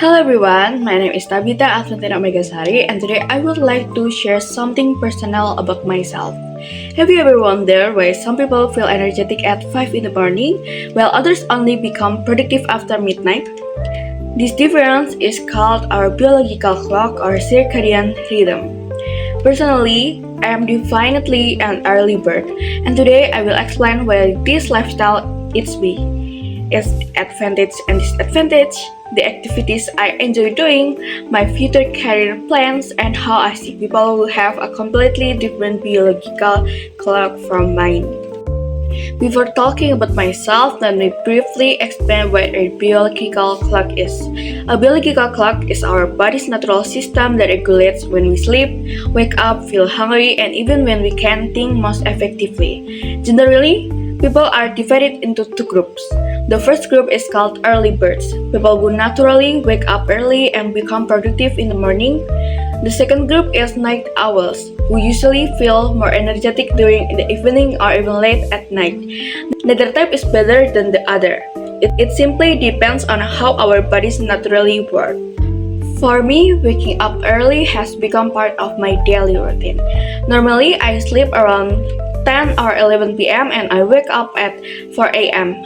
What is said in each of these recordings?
Hello everyone, my name is Tabitha Alfantina Megasari and today I would like to share something personal about myself. Have you ever wondered why some people feel energetic at 5 in the morning while others only become productive after midnight? This difference is called our biological clock or circadian rhythm. Personally, I am definitely an early bird and today I will explain why this lifestyle is me. Its advantage and disadvantage, the activities I enjoy doing, my future career plans, and how I see people who have a completely different biological clock from mine. Before talking about myself, let me briefly explain what a biological clock is. A biological clock is our body's natural system that regulates when we sleep, wake up, feel hungry, and even when we can think most effectively. Generally, people are divided into two groups. The first group is called early birds, people who naturally wake up early and become productive in the morning. The second group is night owls, who usually feel more energetic during the evening or even late at night. Neither type is better than the other. It simply depends on how our bodies naturally work. For me, waking up early has become part of my daily routine. Normally, I sleep around 10 or 11 p.m. and I wake up at 4 a.m.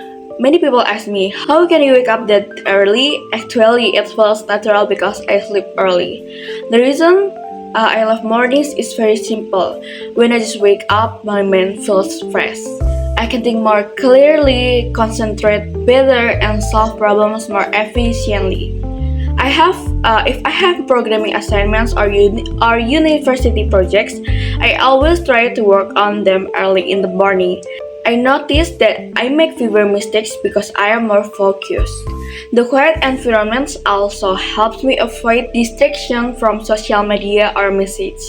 Many people ask me, how can you wake up that early? Actually, it feels natural because I sleep early. The reason I love mornings is very simple. When I just wake up, my mind feels fresh. I can think more clearly, concentrate better, and solve problems more efficiently. If I have programming assignments or university projects, I always try to work on them early in the morning. I notice that I make fewer mistakes because I am more focused. The quiet environment also helps me avoid distraction from social media or messages.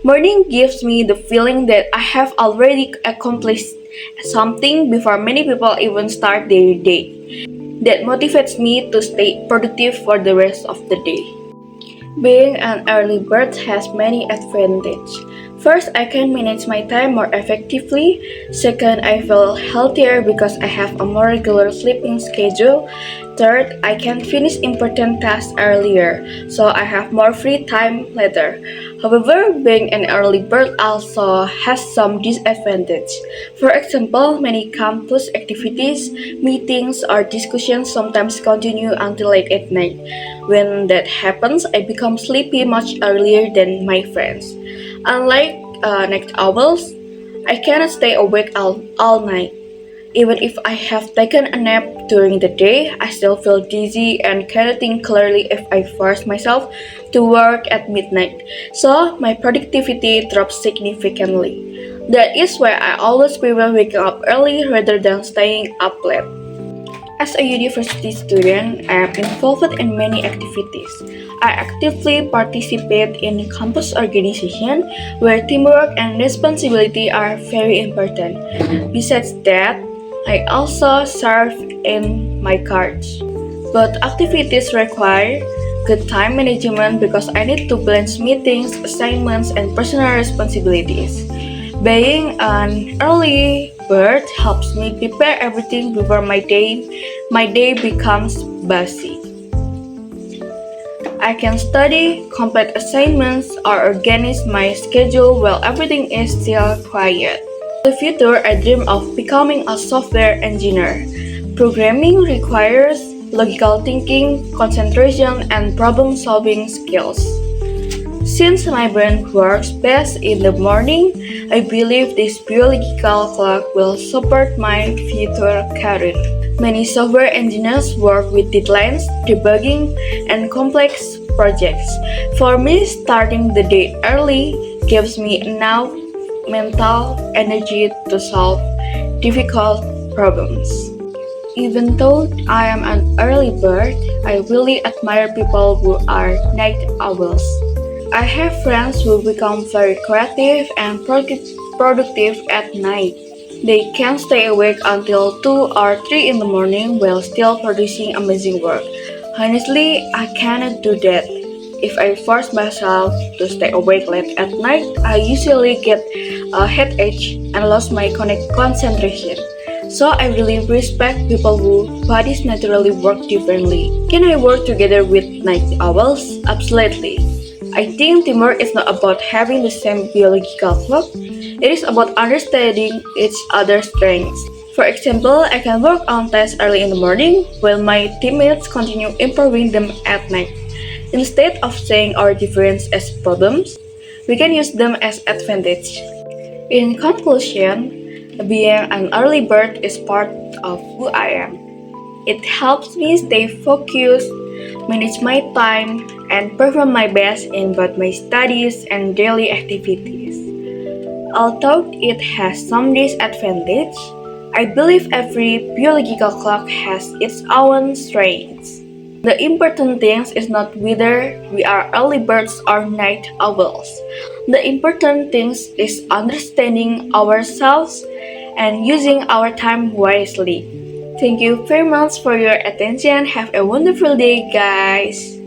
Morning gives me the feeling that I have already accomplished something before many people even start their day. That motivates me to stay productive for the rest of the day. Being an early bird has many advantages. First, I can manage my time more effectively. Second, I feel healthier because I have a more regular sleeping schedule. Third, I can finish important tasks earlier, so I have more free time later. However, being an early bird also has some disadvantages. For example, many campus activities, meetings, or discussions sometimes continue until late at night. When that happens, I become sleepy much earlier than my friends. Unlike night owls, I cannot stay awake all night. Even if I have taken a nap during the day, I still feel dizzy and cannot think clearly if I force myself to work at midnight. So, my productivity drops significantly. That is why I always prefer waking up early rather than staying up late. As a university student, I am involved in many activities. I actively participate in campus organization where teamwork and responsibility are very important. Besides that, I also serve in my cards. Both activities require good time management because I need to balance meetings, assignments, and personal responsibilities. Being an early bird helps me prepare everything before my day becomes busy. I can study, complete assignments, or organize my schedule while everything is still quiet. In the future, I dream of becoming a software engineer. Programming requires logical thinking, concentration, and problem solving skills. Since my brain works best in the morning, I believe this biological clock will support my future career. Many software engineers work with deadlines, debugging, and complex projects. For me, starting the day early gives me enough mental energy to solve difficult problems. Even though I am an early bird, I really admire people who are night owls. I have friends who become very creative and productive at night. They can stay awake until 2 or 3 in the morning while still producing amazing work. Honestly, I cannot do that. If I force myself to stay awake late at night, I usually get a headache and lose my concentration. So I really respect people who bodies naturally work differently. Can I work together with night owls? Absolutely. I think teamwork is not about having the same biological clock. It is about understanding each other's strengths. For example, I can work on tasks early in the morning while my teammates continue improving them at night. Instead of seeing our difference as problems, we can use them as advantage. In conclusion, being an early bird is part of who I am. It helps me stay focused, manage my time, and perform my best in both my studies and daily activities. Although it has some disadvantage, I believe every biological clock has its own strengths. The important thing is not whether we are early birds or night owls. The important thing is understanding ourselves and using our time wisely. Thank you very much for your attention. Have a wonderful day, guys.